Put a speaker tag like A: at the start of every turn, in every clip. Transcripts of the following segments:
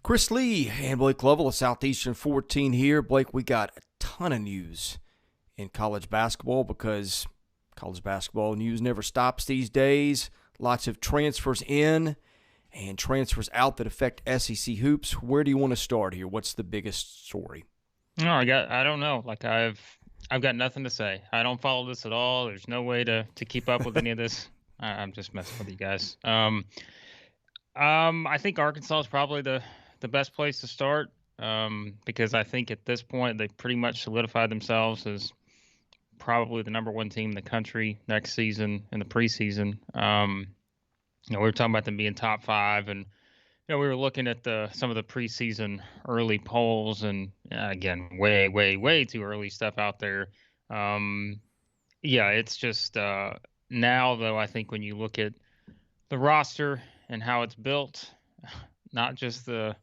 A: Chris Lee and Blake Lovell of Southeastern 14 here. Blake, we got a ton of news in college basketball because college basketball news never stops these days. Lots of transfers in and transfers out that affect SEC hoops. Where do you want to start here? What's the biggest story?
B: No, I don't know. I've got nothing to say. I don't follow this at all. There's no way to keep up with any of this. I'm just messing with you guys. I think Arkansas is probably the best place to start, because I think at this point they pretty much solidified themselves as probably the number one team in the country next season in the preseason. We were talking about them being top five, and we were looking at some of the preseason early polls, and again, way, way, way too early stuff out there. It's just now though. I think when you look at the roster and how it's built, not just the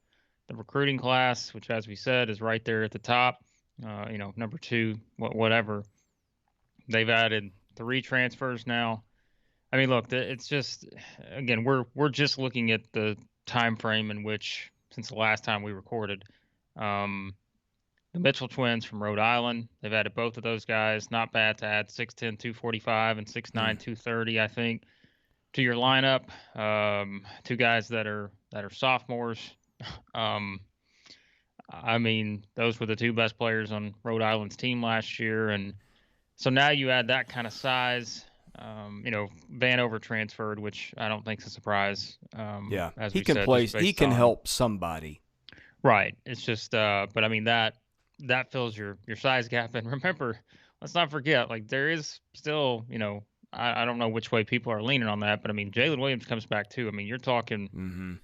B: recruiting class, which, as we said, is right there at the top. Number two, whatever. They've added 3 transfers now. I mean, look, it's just, again, we're just looking at the time frame in which, since the last time we recorded, the Mitchell twins from Rhode Island. They've added both of those guys. Not bad to add 6'10", 245 and 6'9", 230, I think, to your lineup. 2 guys that are sophomores. I mean, those were the 2 best players on Rhode Island's team last year, and so now you add that kind of size. Vanover transferred, which I don't think is a surprise.
A: As he can play. He can help somebody.
B: Right. It's just, but I mean that fills your size gap. And remember, let's not forget, like, there is still, I don't know which way people are leaning on that, but I mean, Jalen Williams comes back too. I mean, you're talking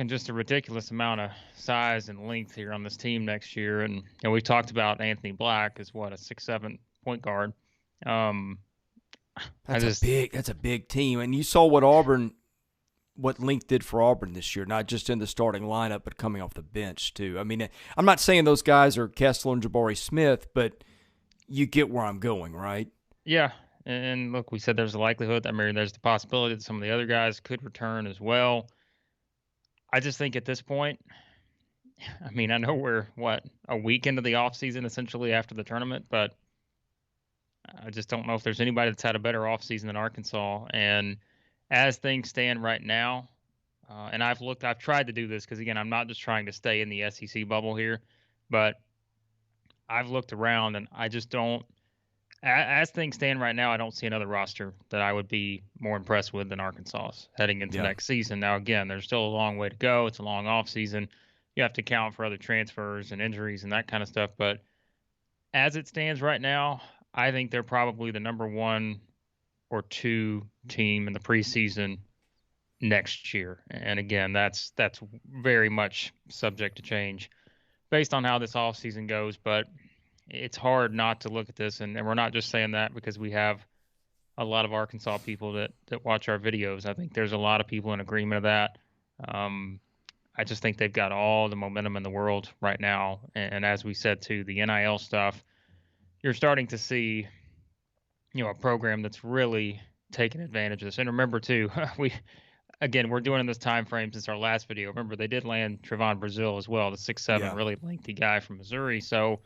B: just a ridiculous amount of size and length here on this team next year. And we talked about Anthony Black as a 6'7" point guard.
A: That's a big team. And you saw what length did for Auburn this year, not just in the starting lineup, but coming off the bench too. I mean, I'm not saying those guys are Kessler and Jabari Smith, but you get where I'm going, right?
B: Yeah. And look, we said there's a likelihood that there's the possibility that some of the other guys could return as well. I just think at this point, I mean, I know we're a week into the offseason essentially after the tournament, but I just don't know if there's anybody that's had a better offseason than Arkansas. And as things stand right now, and I've tried to do this because, again, I'm not just trying to stay in the SEC bubble here, but I've looked around and I just don't, as things stand right now, I don't see another roster that I would be more impressed with than Arkansas's heading into next season. Now, again, there's still a long way to go. It's a long offseason. You have to account for other transfers and injuries and that kind of stuff. But as it stands right now, I think they're probably the number 1 or 2 team in the preseason next year. And again, that's very much subject to change based on how this offseason goes. But it's hard not to look at this, and we're not just saying that because we have a lot of Arkansas people that watch our videos. I think there's a lot of people in agreement of that. I just think they've got all the momentum in the world right now. And as we said, too, the NIL stuff, you're starting to see, a program that's really taking advantage of this. And remember, too, we're doing in this time frame since our last video. Remember, they did land Trevon Brazile as well, the 6'7", really lengthy guy from Missouri. So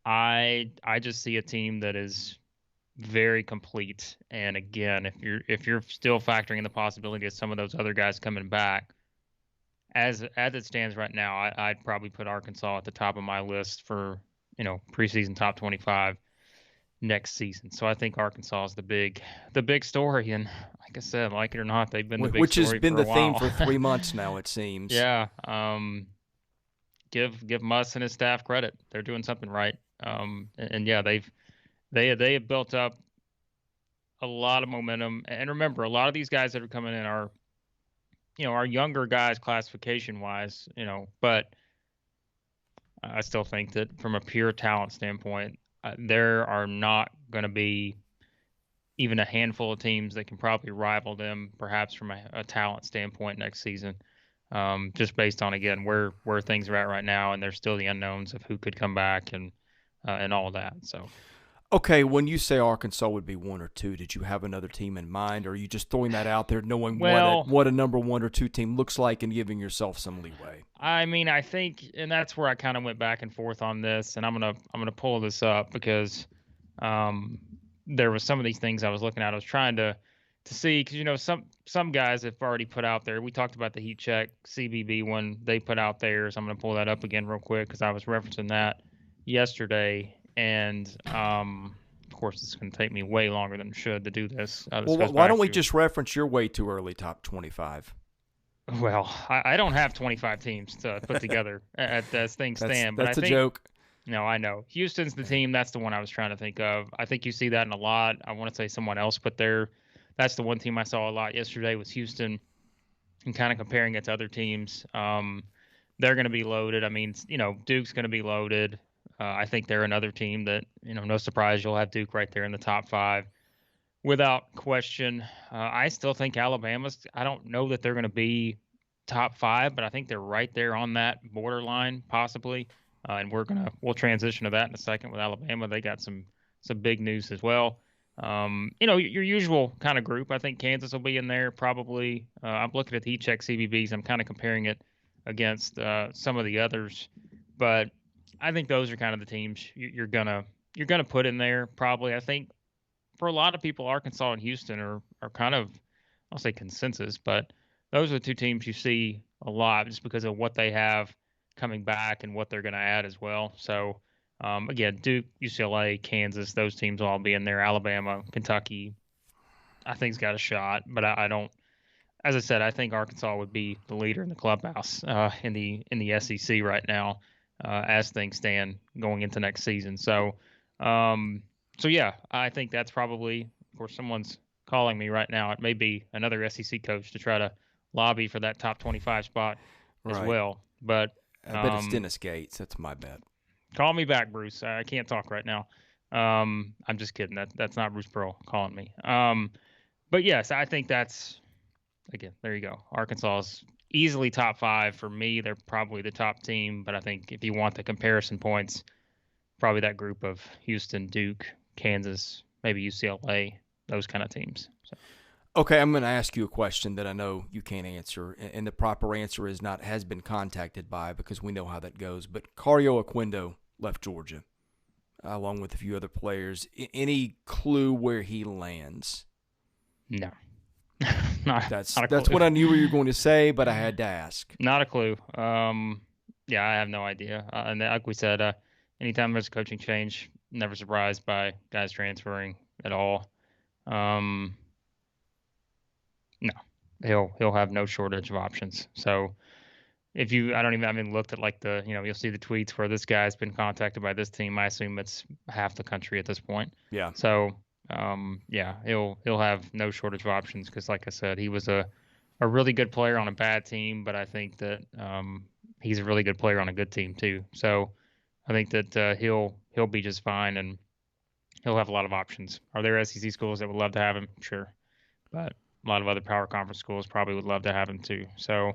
B: I just see a team that is very complete. And again, if you're still factoring in the possibility of some of those other guys coming back, as it stands right now, I'd probably put Arkansas at the top of my list for preseason top 25 next season. So I think Arkansas is the big story. And like I said, like it or not, they've been the big
A: which
B: story
A: has been
B: for
A: the
B: a
A: theme
B: while.
A: for 3 months now, it seems.
B: Yeah. Give Muss and his staff credit. They're doing something right. They have built up a lot of momentum. And remember, a lot of these guys that are coming in are younger guys classification wise, but I still think that from a pure talent standpoint, there are not going to be even a handful of teams that can probably rival them, perhaps from a talent standpoint next season. Just based on, again, where things are at right now, and there's still the unknowns of who could come back and all of that. So
A: Okay, when you say Arkansas would be 1 or 2, did you have another team in mind, or are you just throwing that out there, knowing
B: Well,
A: what a number 1 or 2 team looks like and giving yourself some leeway?
B: I mean, I think, and that's where I kind of went back and forth on this, and I'm gonna pull this up because um, there was some of these things I was looking at. I was trying to see because some guys have already put out there. We talked about the heat check CBB one they put out there, so I'm gonna pull that up again real quick because I was referencing that yesterday, and of course it's gonna take me way longer than it should to do this. This
A: Well,
B: goes
A: why don't
B: back
A: we
B: to
A: just reference your way too early top 25?
B: well, I don't have 25 teams to put together as things stand, but I
A: That's a
B: think
A: joke.
B: no, I know. Houston's the team. That's the one I was trying to think of. I think you see that in a lot. I want to say someone else, but that's the one team I saw a lot yesterday was Houston, and kind of comparing it to other teams. They're going to be loaded. I mean, Duke's going to be loaded. I think they're another team that, no surprise, you'll have Duke right there in the top five without question. I still think I don't know that they're going to be top five, but I think they're right there on that borderline, possibly. And we'll transition to that in a second with Alabama. They got some big news as well. Your usual kind of group. I think Kansas will be in there probably. I'm looking at the heat check CBBs. I'm kind of comparing it against some of the others, but I think those are kind of the teams you're gonna put in there probably. I think for a lot of people, Arkansas and Houston are kind of, I'll say consensus, but those are the two teams you see a lot just because of what they have coming back and what they're going to add as well. So again, Duke, UCLA, Kansas, those teams will all be in there. Alabama, Kentucky, I think's got a shot, but I don't. As I said, I think Arkansas would be the leader in the clubhouse in the SEC right now as things stand going into next season. So yeah, I think that's probably, of course, someone's calling me right now. It may be another SEC coach to try to lobby for that top 25 spot as
A: Right.
B: well. But
A: I bet it's Dennis Gates. That's my bet.
B: call me back, Bruce. I can't talk right now. I'm just kidding. That's not Bruce Pearl calling me. But yes, I think that's again. There you go. Arkansas is easily top five for me. They're probably the top team. But I think if you want the comparison points, probably that group of Houston, Duke, Kansas, maybe UCLA, those kind of teams. So.
A: Okay, I'm going to ask you a question that I know you can't answer, and the proper answer is not has been contacted by because we know how that goes. But Cario Aquindo left Georgia, along with a few other players. Any clue where he lands?
B: No.
A: That's what I knew what you were going to say, but I had to ask.
B: Not a clue. Yeah, I have no idea. And like we said, anytime there's a coaching change, never surprised by guys transferring at all. No, he'll have no shortage of options. So I haven't looked at like you'll see the tweets where this guy's been contacted by this team. I assume it's half the country at this point.
A: Yeah.
B: So, yeah, he'll have no shortage of options because, like I said, he was a really good player on a bad team, but I think that he's a really good player on a good team too. So I think that he'll be just fine and he'll have a lot of options. Are there SEC schools that would love to have him? Sure, but a lot of other power conference schools probably would love to have him too. So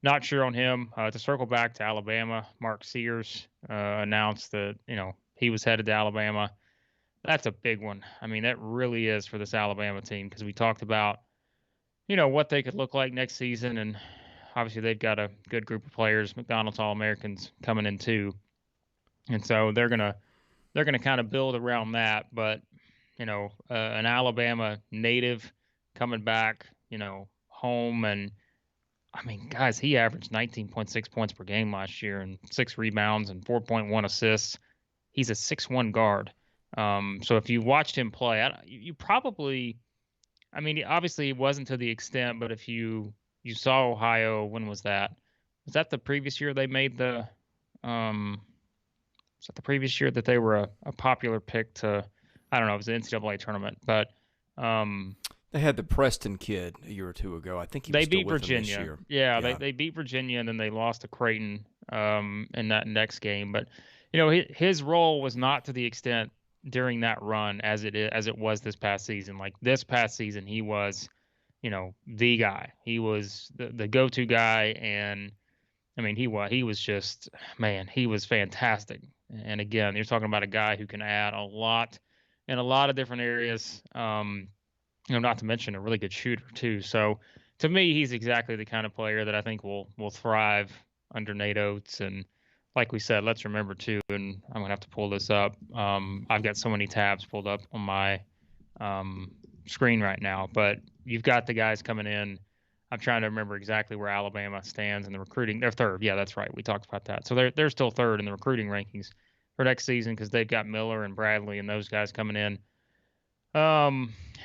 B: not sure on him. To circle back to Alabama, Mark Sears announced that he was headed to Alabama. That's a big one. I mean, that really is for this Alabama team because we talked about what they could look like next season, and obviously they've got a good group of players, McDonald's All-Americans coming in too, and so they're gonna kind of build around that. But an Alabama native coming back, home, and I mean, guys, he averaged 19.6 points per game last year and 6 rebounds and 4.1 assists. He's a 6'1" guard. So if you watched him play, you probably, I mean, obviously it wasn't to the extent, but if you saw Ohio, when was that? Was that the previous year they made was that the previous year that they were a popular pick to, I don't know, it was the NCAA tournament, but
A: they had the Preston kid a year or two ago. I think
B: they
A: was still
B: beat
A: with them
B: Virginia.
A: this year.
B: Yeah, they beat Virginia and then they lost to Creighton in that next game. But his role was not to the extent during that run as it was this past season. Like this past season, he was, the guy. He was the go-to guy, and I mean, he was just, man, he was fantastic. And again, you're talking about a guy who can add a lot in a lot of different areas. Not to mention a really good shooter too. So to me, he's exactly the kind of player that I think will thrive under Nate Oates. And like we said, let's remember too, and I'm gonna have to pull this up. I've got so many tabs pulled up on my screen right now, but you've got the guys coming in. I'm trying to remember exactly where Alabama stands in the recruiting. They're third. Yeah, that's right. We talked about that. So they're still third in the recruiting rankings for next season because they've got Miller and Bradley and those guys coming in.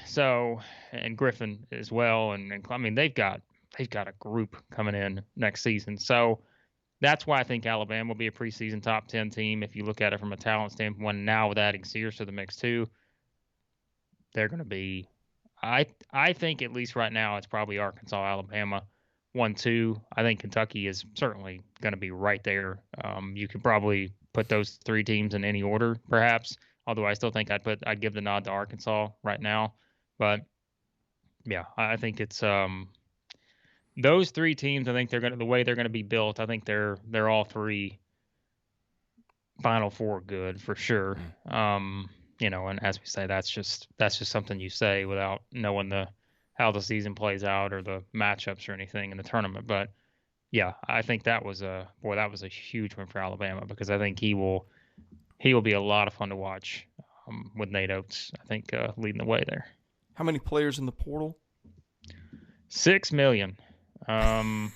B: So and Griffin as well, and I mean they've got a group coming in next season. So that's why I think Alabama will be a preseason top 10 team if you look at it from a talent standpoint. Now with adding Sears to the mix too, they're going to be. I think at least right now it's probably Arkansas, Alabama, 1-2. I think Kentucky is certainly going to be right there. You could probably put those three teams in any order, perhaps. Although I still think I'd give the nod to Arkansas right now. But yeah, I think it's those three teams. I think the way they're gonna be built. I think they're all three Final Four good for sure. And as we say, that's just something you say without knowing how the season plays out or the matchups or anything in the tournament. But yeah, I think that was a huge win for Alabama because I think he will be a lot of fun to watch with Nate Oates. I think leading the way there.
A: How many players in the portal?
B: 6 million. I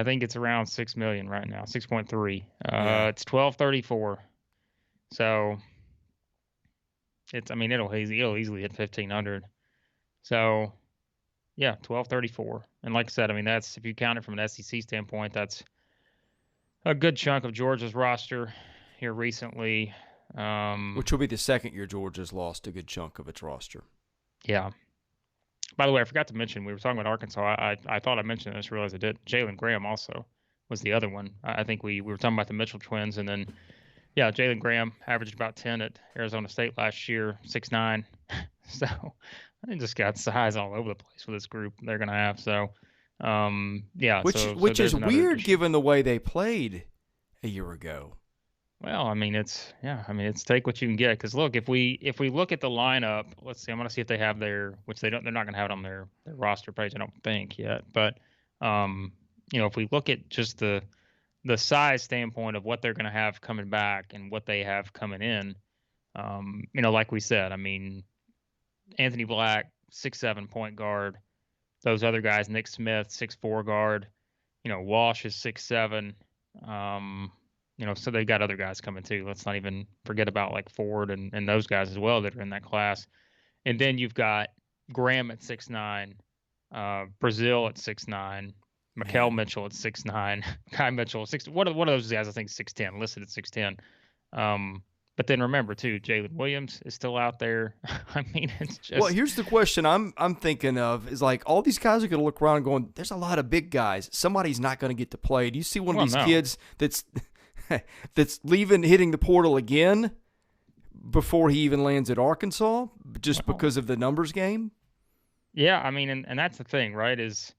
B: think it's around 6 million right now, 6.3. It's 1234. So it'll easily hit 1,500. So yeah, 1234. And like I said, that's, if you count it from an SEC standpoint, that's a good chunk of Georgia's roster here recently.
A: Which will be the second year Georgia's lost a good chunk of its roster.
B: Yeah. By the way, I forgot to mention, we were talking about Arkansas. I thought I mentioned it, I just realized I did. Jalen Graham also was the other one. I think we were talking about the Mitchell twins, and then, yeah, Jalen Graham averaged about 10 at Arizona State last year, 6'9". So they just got size all over the place with this group they're going to have. So, yeah.
A: Which is weird given the way they played a year ago.
B: Well, it's take what you can get. Because look, if we look at the lineup, let's see. I'm going to see if they have which they're not going to have it on their roster page, I don't think yet. But if we look at just the size standpoint of what they're going to have coming back and what they have coming in, like we said, Anthony Black, 6'7" point guard. Those other guys, Nick Smith, 6'4" guard. Walsh is 6'7". So they got other guys coming too. Let's not even forget about like Ford and those guys as well that are in that class. And then you've got Graham at 6'9", Brazil at 6'9", Mikal Mitchell at 6'9", Kai Mitchell at 6. One of those guys I think 6'10", listed at 6'10". But then remember too, Jalen Williams is still out there. It's just.
A: Well, here's the question I'm thinking of is like all these guys are going to look around going, there's a lot of big guys. Somebody's not going to get to play. Do you see one of these kids that's hitting the portal again before he even lands at Arkansas just because of the numbers game?
B: Yeah, and that's the thing, right? It's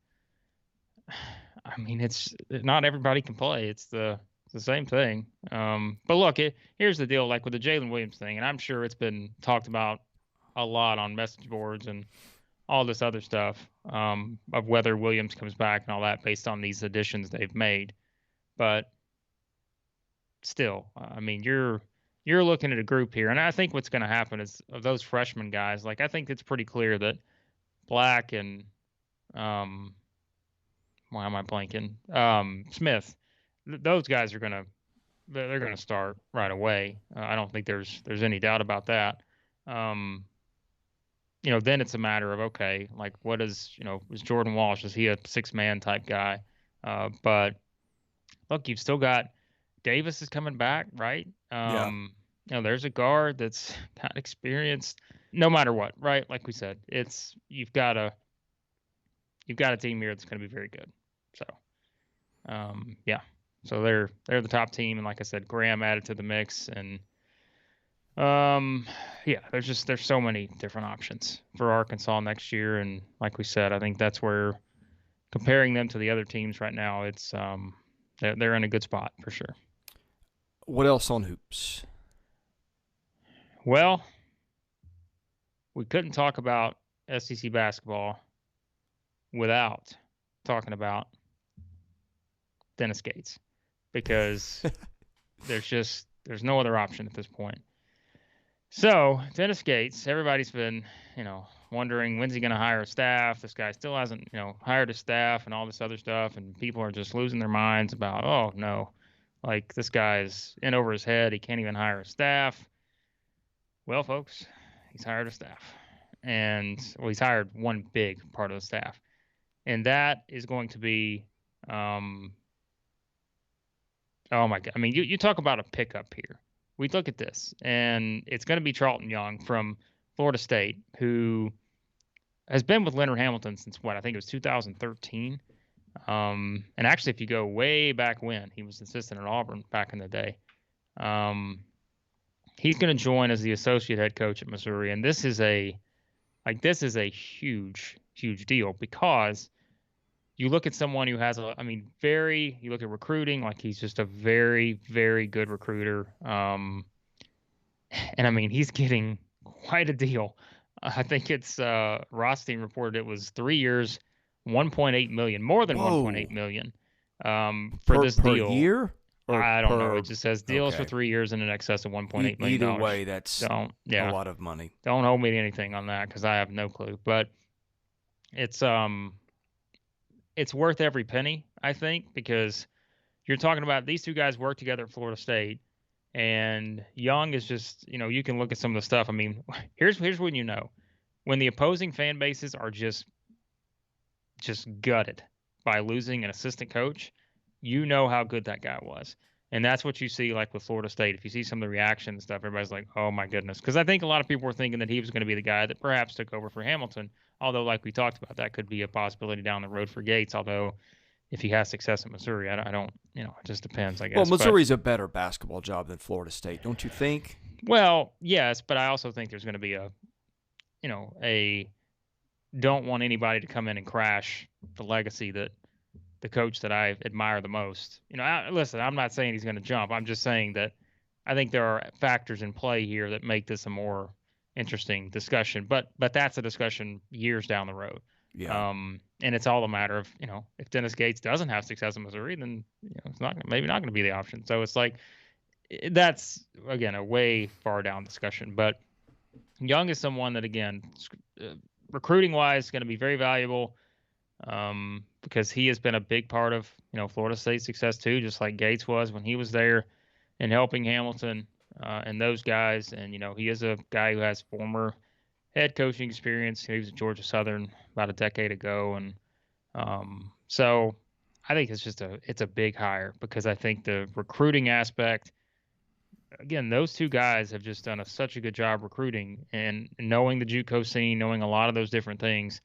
B: not everybody can play. It's the same thing. But look, here's the deal, like with the Jalen Williams thing, and I'm sure it's been talked about a lot on message boards and all this other stuff of whether Williams comes back and all that based on these additions they've made. But still, you're looking at a group here, and I think what's going to happen is of those freshman guys, like I think it's pretty clear that Black and why am I blanking? Smith, those guys are they're gonna start right away. I don't think there's any doubt about that. Then it's a matter of okay, like what is Jordan Walsh? Is he a 6-man type guy? But look, you've still got. Davis is coming back, right? There's a guard that's got experience no matter what, right? Like we said, you've got a team here that's going to be very good. So, yeah. So they're the top team, and like I said, Graham added to the mix, and yeah, there's so many different options for Arkansas next year, and like we said, I think that's where comparing them to the other teams right now, it's they're in a good spot for sure.
A: What else on hoops?
B: Well, we couldn't talk about SEC basketball without talking about Dennis Gates because there's no other option at this point. So Dennis Gates, everybody's been, wondering when's he going to hire a staff. This guy still hasn't, hired a staff and all this other stuff. And people are just losing their minds about, oh no, like this guy's in over his head. He can't even hire a staff. Well, folks, he's hired a staff, and he's hired one big part of the staff, and that is going to be, oh my God. I mean, you talk about a pickup here. We look at this, and it's going to be Charlton Young from Florida State, who has been with Leonard Hamilton since what? I think it was 2013. And actually, if you go way back when, he was assistant at Auburn back in the day. He's going to join as the associate head coach at Missouri, and this is a huge, huge deal because you look at someone who has you look at recruiting, like he's just a very, very good recruiter. And I mean, he's getting quite a deal. I think it's Rothstein reported it was 3 years, 1.8 million, more than 1.8 million for this deal.
A: Per year?
B: I don't know. It just says deals for 3 years in excess of $1.8 million.
A: Either way, that's a lot of money.
B: Don't hold me to anything on that because I have no clue. But it's worth every penny, I think, because you're talking about these two guys work together at Florida State, and Young is just, you can look at some of the stuff. I mean, here's when when the opposing fan bases are just gutted by losing an assistant coach, how good that guy was. And that's what you see like with Florida State. If you see some of the reaction and stuff, everybody's like, oh my goodness. Because I think a lot of people were thinking that he was going to be the guy that perhaps took over for Hamilton. Although, like we talked about, that could be a possibility down the road for Gates. Although, if he has success at Missouri, I don't, it just depends, I guess.
A: Well, Missouri's a better basketball job than Florida State, don't you think?
B: Well, yes, but I also think there's going to be don't want anybody to come in and crash the legacy that the coach that I admire the most. Listen, I'm not saying he's going to jump. I'm just saying that I think there are factors in play here that make this a more interesting discussion. But that's a discussion years down the road.
A: Yeah.
B: And it's all a matter of, if Dennis Gates doesn't have success in Missouri, then it's maybe not going to be the option. So it's like that's again a way far down discussion. But Young is someone that again, recruiting wise, is going to be very valuable. Because he has been a big part of, Florida State's success too, just like Gates was when he was there and helping Hamilton and those guys. And, he is a guy who has former head coaching experience. He was at Georgia Southern about a decade ago. And so I think it's a big hire because I think the recruiting aspect, again, those two guys have just done such a good job recruiting and knowing the JUCO scene, knowing a lot of those different things.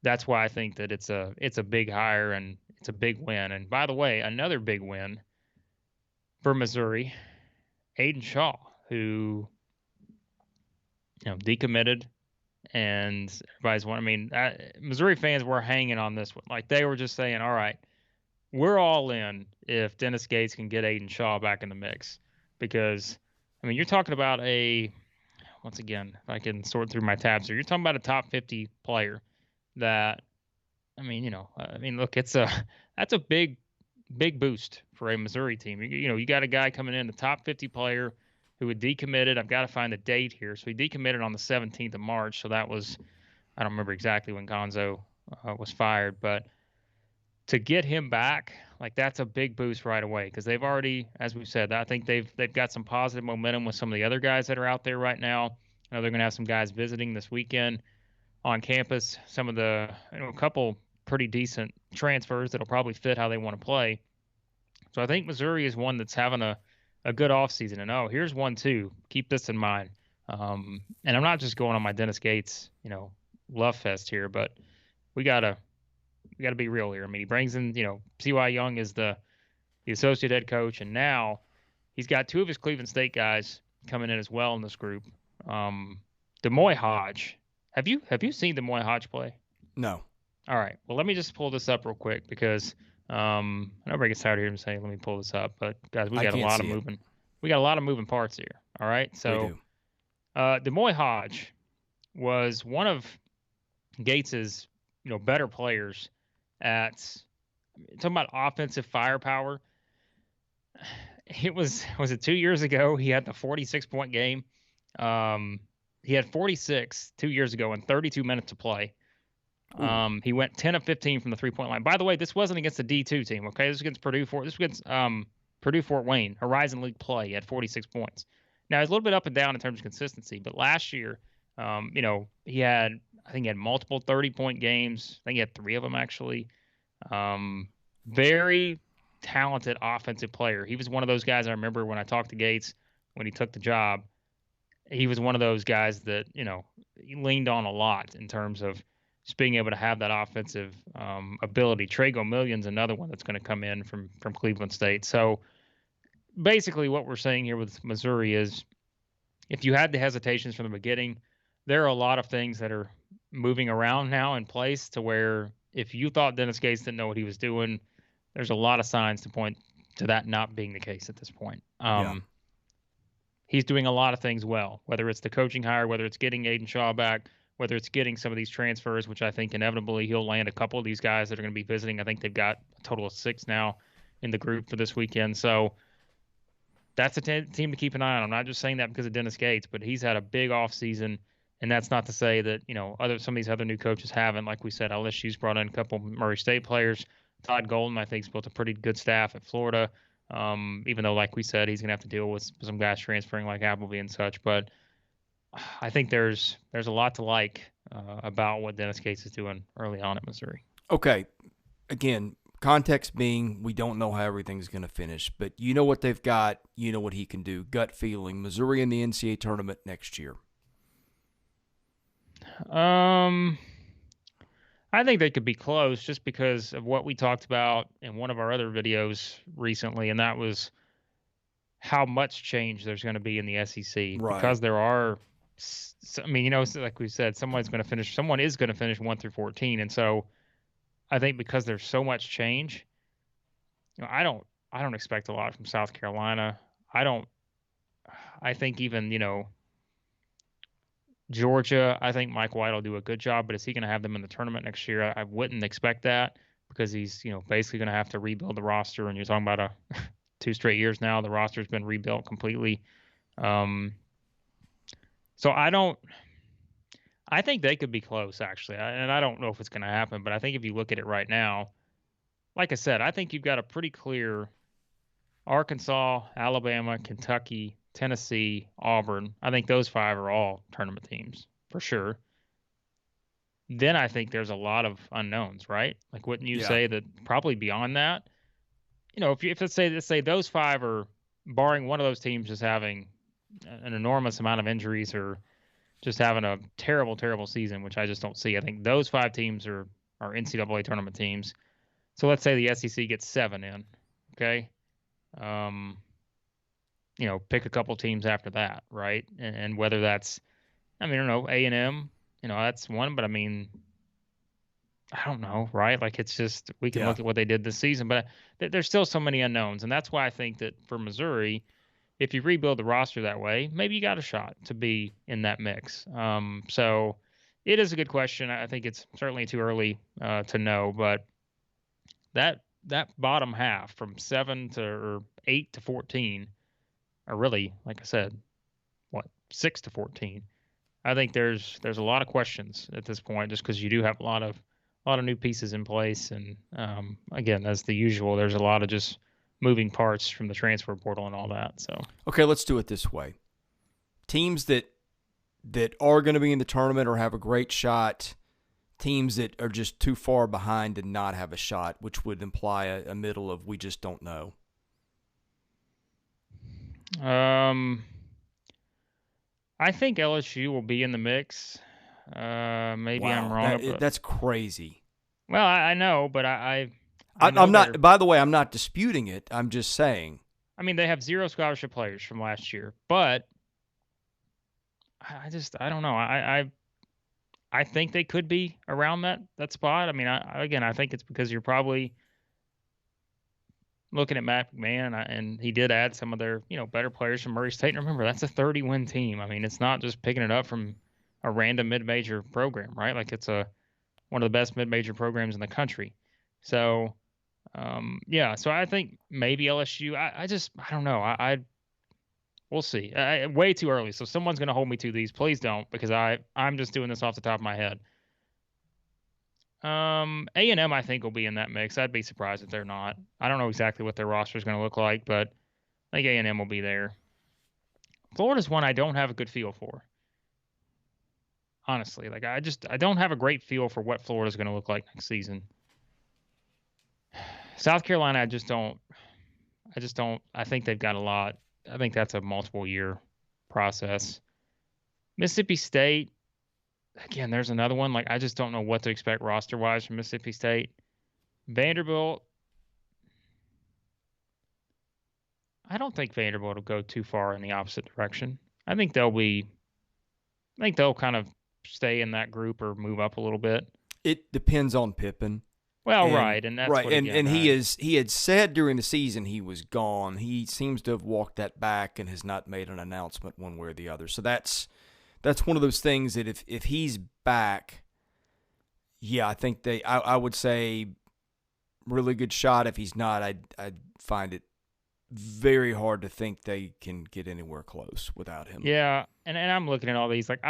B: That's why I think that it's a big hire and it's a big win. And by the way, another big win for Missouri, Aiden Shaw, who decommitted, and everybody's Missouri fans were hanging on this one. Like they were just saying, all right, we're all in if Dennis Gates can get Aiden Shaw back in the mix, because you're talking about once again, if I can sort through my tabs here, you're talking about a top 50 player. That, look, that's a big boost for a Missouri team. You got a guy coming in, the top 50 player who had decommitted. I've got to find the date here. So he decommitted on the 17th of March. So that was, I don't remember exactly when Gonzo was fired, but to get him back, like that's a big boost right away because they've already, as we said, I think they've got some positive momentum with some of the other guys that are out there right now. I know they're going to have some guys visiting this weekend on campus, some of the, a couple pretty decent transfers that'll probably fit how they want to play. So I think Missouri is one that's having a good offseason. And here's one too. Keep this in mind. And I'm not just going on my Dennis Gates, love fest here, but we gotta be real here. He brings in, C.Y. Young is the associate head coach, and now he's got two of his Cleveland State guys coming in as well in this group. Demoy Hodge. Have you seen Demoy Hodge play?
A: No.
B: All right. Well, let me just pull this up real quick because I know everybody gets tired of hearing me say, let me pull this up. But guys, we got a lot of moving parts here. All right. So Demoy Hodge was one of Gates's, better players at talking about offensive firepower. Was it 2 years ago? He had the 46-point game. He had 46 2 years ago in 32 minutes to play. He went 10 of 15 from the 3-point line. By the way, this wasn't against the D2 team. Okay, this was against Purdue. This was against Purdue Fort Wayne Horizon League play. He had 46 points. Now he's a little bit up and down in terms of consistency, but last year, he had multiple 30-point games. I think he had 3 of them actually. Very talented offensive player. He was one of those guys I remember when I talked to Gates when he took the job. He was one of those guys that, he leaned on a lot in terms of just being able to have that offensive ability. Trago Million's another one that's going to come in from Cleveland State. So basically what we're saying here with Missouri is if you had the hesitations from the beginning, there are a lot of things that are moving around now in place to where if you thought Dennis Gates didn't know what he was doing, there's a lot of signs to point to that not being the case at this point. He's doing a lot of things well, whether it's the coaching hire, whether it's getting Aiden Shaw back, whether it's getting some of these transfers, which I think inevitably he'll land a couple of these guys that are going to be visiting. I think they've got a total of 6 now in the group for this weekend. So that's a team to keep an eye on. I'm not just saying that because of Dennis Gates, but he's had a big offseason. And that's not to say that, some of these other new coaches haven't. Like we said, LSU's brought in a couple Murray State players. Todd Golden, I think, has built a pretty good staff at Florida. Even though, like we said, he's going to have to deal with some guys transferring like Appleby and such. But I think there's a lot to like about what Dennis Gates is doing early on at Missouri.
A: Okay. Again, context being we don't know how everything's going to finish, but you know what they've got. You know what he can do. Gut feeling, Missouri in the NCAA tournament next year.
B: I think they could be close just because of what we talked about in one of our other videos recently, and that was how much change there's going to be in the SEC.
A: Right.
B: Because there are, like we said, someone is going to finish 1 through 14, and so I think because there's so much change, I don't expect a lot from South Carolina. I think even Georgia, I think Mike White will do a good job, but is he going to have them in the tournament next year? I wouldn't expect that because he's, basically going to have to rebuild the roster. And you're talking about 2 straight years now. The roster's been rebuilt completely. So I think they could be close, actually. And I don't know if it's going to happen, but I think if you look at it right now, like I said, I think you've got a pretty clear Arkansas, Alabama, Kentucky, Tennessee, Auburn. I think those 5 are all tournament teams for sure. Then I think there's a lot of unknowns, right? Like, wouldn't you say that probably beyond that? If let's say those 5 are, barring one of those teams just having an enormous amount of injuries or just having a terrible, terrible season, which I just don't see. I think those 5 teams are NCAA tournament teams. So let's say the SEC gets 7 in, okay? Pick a couple teams after that, right? And whether that's, I don't know, A&M, that's one, but I don't know, right? Like, it's just, we can look at what they did this season, but there's still so many unknowns. And that's why I think that for Missouri, if you rebuild the roster that way, maybe you got a shot to be in that mix. So it is a good question. I think it's certainly too early to know, but that bottom half from 7 to 8 to 14 are really, like I said, 6 to 14. I think there's a lot of questions at this point, just because you do have a lot of new pieces in place, and again, as the usual, there's a lot of just moving parts from the transfer portal and all that. So
A: okay, let's do it this way: teams that are going to be in the tournament or have a great shot, teams that are just too far behind to not have a shot, which would imply a middle of we just don't know.
B: I think LSU will be in the mix. Maybe
A: Wow,
B: I'm wrong.
A: That's crazy.
B: Well, I know, but I'm
A: not. By the way, I'm not disputing it. I'm just saying.
B: I mean, they have 0 scholarship players from last year, but I don't know. I think they could be around that spot. I mean, I think it's because you're probably looking at Matt McMahon, and he did add some of their, better players from Murray State. And remember, that's a 30-win team. I mean, it's not just picking it up from a random mid-major program, right? Like it's one of the best mid-major programs in the country. So, yeah. So I think maybe LSU. I don't know. We'll see. Way too early. So someone's going to hold me to these. Please don't, because I'm just doing this off the top of my head. A&M I think will be in that mix. I'd be surprised if they're not. I don't know exactly what their roster is going to look like, but I think A&M will be there. Florida's one I don't have a good feel for. Honestly, like I don't have a great feel for what Florida's going to look like next season. South Carolina, I just don't. I think they've got a lot. I think that's a multiple year process. Mississippi State, again, there's another one. Like I just don't know what to expect roster wise from Mississippi State. Vanderbilt, I don't think Vanderbilt will go too far in the opposite direction. I think they'll kind of stay in that group or move up a little bit.
A: It depends on Pippen.
B: Well, right, and that's
A: right,
B: what,
A: and he had said during the season he was gone. He seems to have walked that back and has not made an announcement one way or the other. So that's one of those things that if he's back, yeah, I think I would say really good shot. If he's not, I'd find it very hard to think they can get anywhere close without him.
B: Yeah, and I'm looking at all these like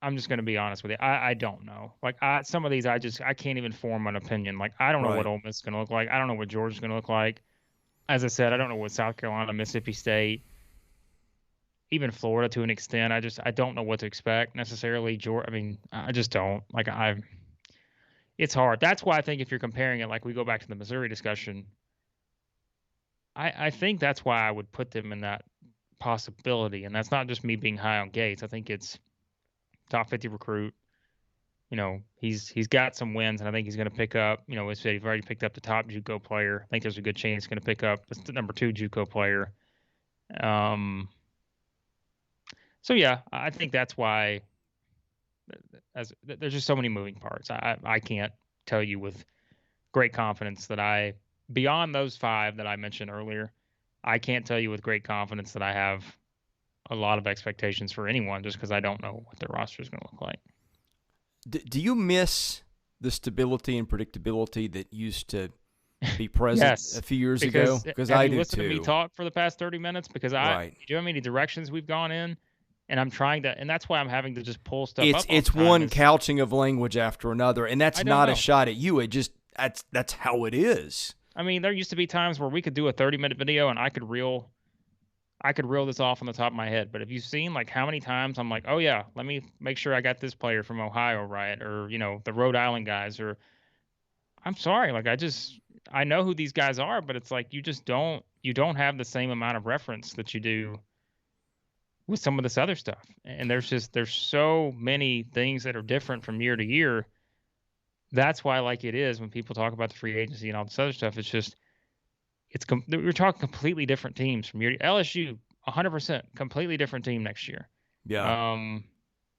B: I'm just going to be honest with you. I don't know. Like some of these I can't even form an opinion. Like I don't know what Ole Miss is going to look like. I don't know what Georgia's going to look like. As I said, I don't know what South Carolina, Mississippi State, even Florida to an extent. I don't know what to expect necessarily. I mean, I just don't. Like it's hard. That's why I think if you're comparing it, like we go back to the Missouri discussion, I think that's why I would put them in that possibility. And that's not just me being high on Gates. I think it's top 50 recruit. He's got some wins, and I think he's going to pick up. He's already picked up the top JUCO player. I think there's a good chance he's going to pick up the number 2 JUCO player. So yeah, I think that's why. There's just so many moving parts. I can't tell you with great confidence that beyond those 5 that I mentioned earlier, I can't tell you with great confidence that I have a lot of expectations for anyone just because I don't know what their roster is going to look like.
A: Do you miss the stability and predictability that used to be present a few years ago? Because I do
B: listen to me talk for the past 30 minutes because do you know how many directions we've gone in? And I'm trying to, and that's why I'm having to just pull stuff up.
A: It's one couching of language after another, and that's not a shot at you. It just that's how it is.
B: I mean, there used to be times where we could do a 30-minute video and I could reel this off on the top of my head. But have you seen like how many times I'm like, oh yeah, let me make sure I got this player from Ohio right, or the Rhode Island guys, or I'm sorry, like I know who these guys are, but it's like you don't have the same amount of reference that you do with some of this other stuff. And there's so many things that are different from year to year. That's why like it is when people talk about the free agency and all this other stuff, we're talking completely different teams from year to LSU, 100% completely different team next year.
A: Yeah.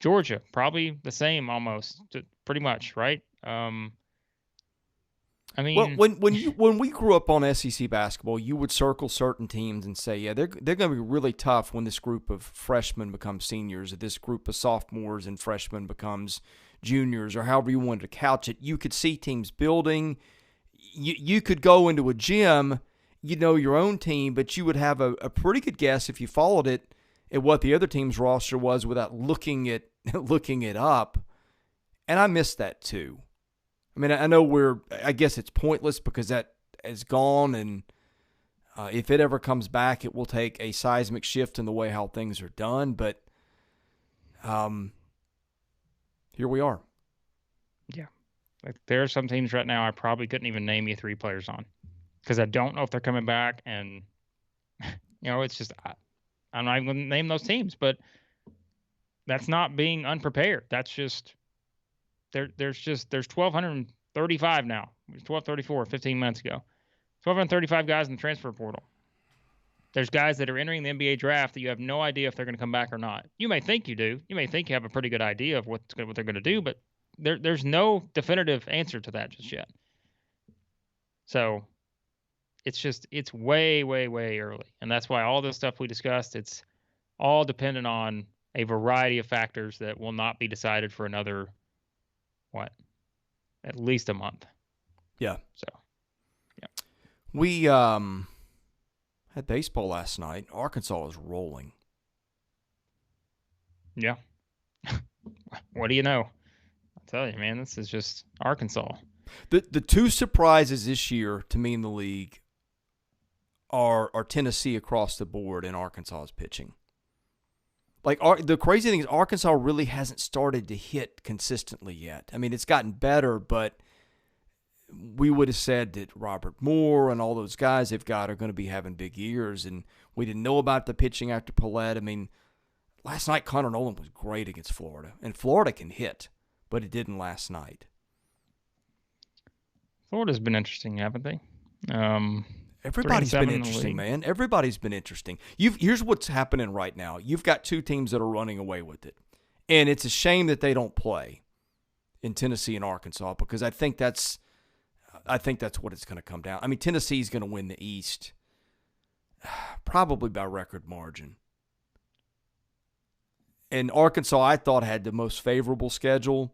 B: Georgia, probably the same almost, pretty much, right? I mean,
A: well, when we grew up on SEC basketball, you would circle certain teams and say, yeah, they're going to be really tough when this group of freshmen becomes seniors, or this group of sophomores and freshmen becomes juniors, or however you wanted to couch it. You could see teams building. You could go into a gym, your own team, but you would have a pretty good guess if you followed it at what the other team's roster was without looking it up. And I miss that too. I mean, I know I guess it's pointless because that is gone, and if it ever comes back, it will take a seismic shift in the way how things are done, but here we are.
B: Yeah. Like there are some teams right now I probably couldn't even name you 3 players on because I don't know if they're coming back, and, it's just I'm not even going to name those teams, but that's not being unprepared. That's just there's 1,235 now. It was 1,234 15 minutes ago. 1,235 guys in the transfer portal. There's guys that are entering the NBA draft that you have no idea if they're going to come back or not. You may think you do. You may think you have a pretty good idea of what they're going to do, but there's no definitive answer to that just yet. So, it's way, way, way early. And that's why all this stuff we discussed, it's all dependent on a variety of factors that will not be decided for another, at least a month.
A: Yeah.
B: So, yeah.
A: We had baseball last night. Arkansas was rolling.
B: Yeah. What do you know? I'll tell you, man, this is just Arkansas.
A: The two surprises this year to me in the league are Tennessee across the board and Arkansas's pitching. Like, the crazy thing is Arkansas really hasn't started to hit consistently yet. I mean, it's gotten better, but we would have said that Robert Moore and all those guys they've got are going to be having big years, and we didn't know about the pitching after Paulette. I mean, last night Connor Nolan was great against Florida, and Florida can hit, but it didn't last night.
B: Florida's been interesting, haven't they?
A: Everybody's been interesting, man. Everybody's been interesting. Here's what's happening right now. You've got two teams that are running away with it, and it's a shame that they don't play in Tennessee and Arkansas because I think that's what it's going to come down. I mean, Tennessee's going to win the East probably by record margin. And Arkansas, I thought, had the most favorable schedule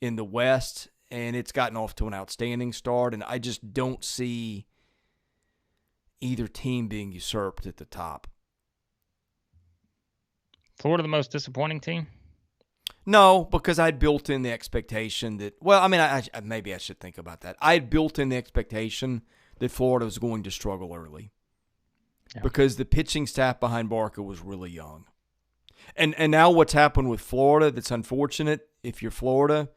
A: in the West, and it's gotten off to an outstanding start, and I just don't see either team being usurped at the top.
B: Florida the most disappointing team?
A: No, because I'd built in the expectation that, well, I mean, maybe I should think about that. I had built in the expectation that Florida was going to struggle early because the pitching staff behind Barker was really young. And now what's happened with Florida that's unfortunate, if you're Florida,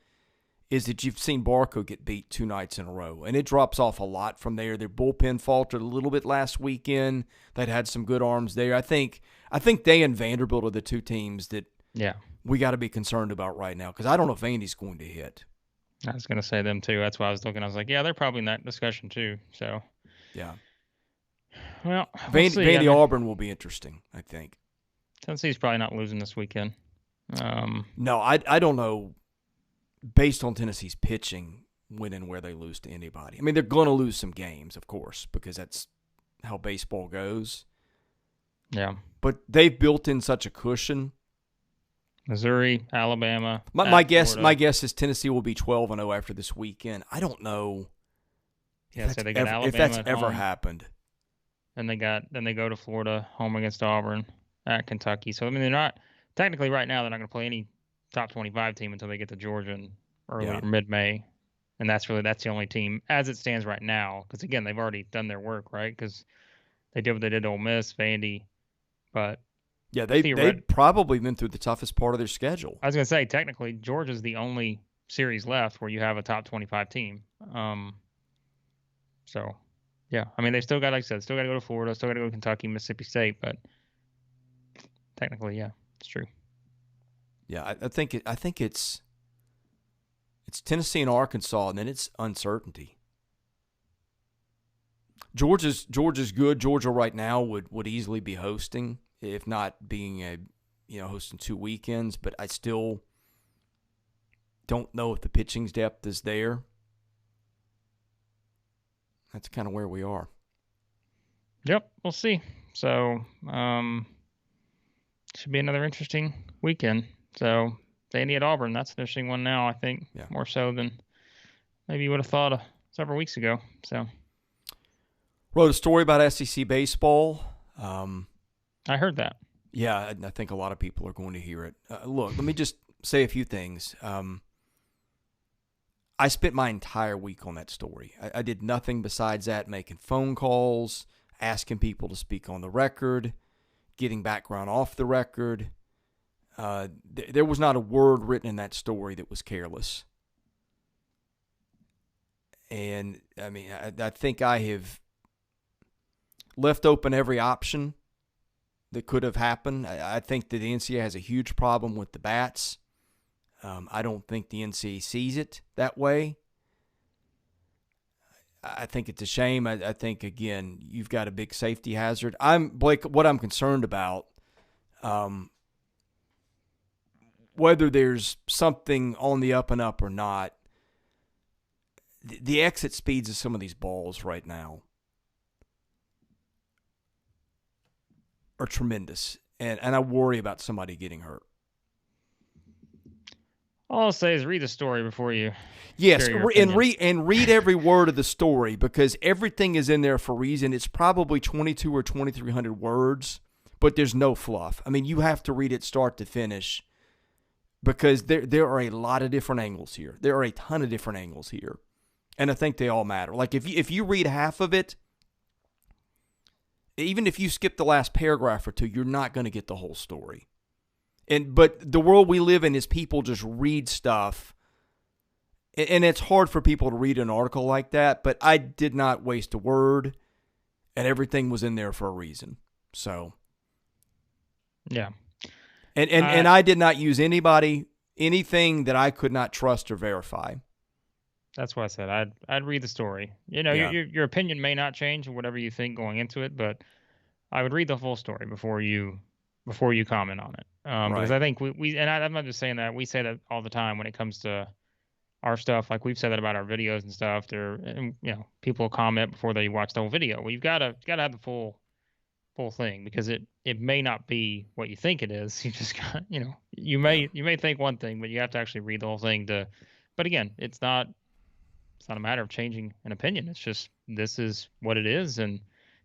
A: is that you've seen Barco get beat 2 nights in a row, and it drops off a lot from there. Their bullpen faltered a little bit last weekend. They'd had some good arms there. I think they and Vanderbilt are the two teams that we got to be concerned about right now because I don't know if Vandy's going to hit.
B: I was going to say them too. That's why I was looking. I was like, yeah, they're probably in that discussion too. So,
A: yeah.
B: Well,
A: Vandy Auburn will be interesting, I think.
B: Tennessee's probably not losing this weekend.
A: No, I don't know. Based on Tennessee's pitching, when and where they lose to anybody. I mean, they're going to lose some games, of course, because that's how baseball goes.
B: Yeah.
A: But they've built in such a cushion.
B: Missouri, Alabama.
A: My guess is Tennessee will be 12-0 after this weekend. I don't know if that's ever happened.
B: And they go to Florida, home against Auburn, at Kentucky. So I mean, they're not technically right now. They're not going to play any top 25 team until they get to Georgia in early or mid-May, and that's the only team as it stands right now. Because again, they've already done their work, right? Because they did what they did to Ole Miss, Vandy, but
A: yeah, they've probably been through the toughest part of their schedule.
B: I was going to say technically Georgia's the only series left where you have a top 25 team. So yeah, I mean they still got, like I said, still got to go to Florida, still got to go to Kentucky, Mississippi State, but technically, yeah, it's true.
A: Yeah, I think it's Tennessee and Arkansas, and then it's uncertainty. Georgia's good. Georgia right now would easily be hosting, if not being hosting 2 weekends. But I still don't know if the pitching's depth is there. That's kind of where we are.
B: Yep, we'll see. So, should be another interesting weekend. So, Vandy at Auburn, that's an interesting one now, I think, more so than maybe you would have thought several weeks ago. So,
A: wrote a story about SEC baseball.
B: I heard that.
A: Yeah, I think a lot of people are going to hear it. Look, let me just say a few things. I spent my entire week on that story. I did nothing besides that, making phone calls, asking people to speak on the record, getting background off the record. There was not a word written in that story that was careless. And, I mean, I think I have left open every option that could have happened. I think that the NCAA has a huge problem with the bats. I don't think the NCAA sees it that way. I think it's a shame. I think, again, you've got a big safety hazard. Blake, what I'm concerned about, whether there's something on the up and up or not, the exit speeds of some of these balls right now are tremendous, and I worry about somebody getting hurt.
B: All I'll say is read the story before you.
A: Yes,
B: share your
A: and read every word of the story, because everything is in there for a reason. It's probably 22 or 2,300 words, but there's no fluff. I mean, you have to read it start to finish, because there are a lot of different angles here. There are a ton of different angles here, and I think they all matter. Like if you read half of it, even if you skip the last paragraph or two, you're not going to get the whole story. But the world we live in is people just read stuff, and it's hard for people to read an article like that, but I did not waste a word, and everything was in there for a reason. So,
B: yeah.
A: And I did not use anything that I could not trust or verify.
B: That's why I said I'd read the story. You know,
A: Yeah.
B: your opinion may not change or whatever you think going into it, but I would read the full story before you comment on it. Because
A: Right.
B: I think I'm not just saying that, we say that all the time when it comes to our stuff. Like we've said that about our videos and stuff. People comment before they watch the whole video. Well, you've got to have the full thing, because it may not be what you think it is. You just got, you may think one thing, but you have to actually read the whole thing to. But again, it's not a matter of changing an opinion. It's just, this is what it is, and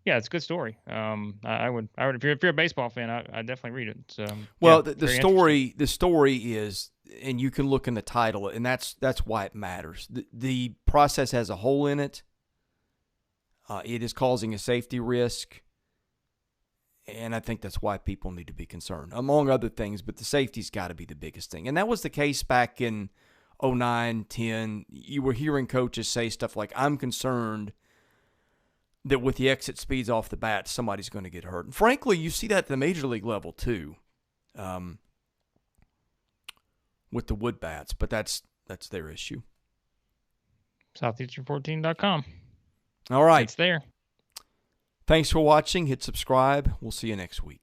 B: yeah, it's a good story. I would if you're a baseball fan, I definitely read it. So,
A: well,
B: yeah,
A: the story is, and you can look in the title, and that's why it matters. The process has a hole in it. It is causing a safety risk, and I think that's why people need to be concerned, among other things. But the safety's got to be the biggest thing, and that was the case back in 2009, 10. You were hearing coaches say stuff like, "I'm concerned that with the exit speeds off the bat, somebody's going to get hurt." And frankly, you see that at the major league level too, with the wood bats. But that's their issue.
B: Southeastern14.com.
A: All right.
B: It's there.
A: Thanks for watching. Hit subscribe. We'll see you next week.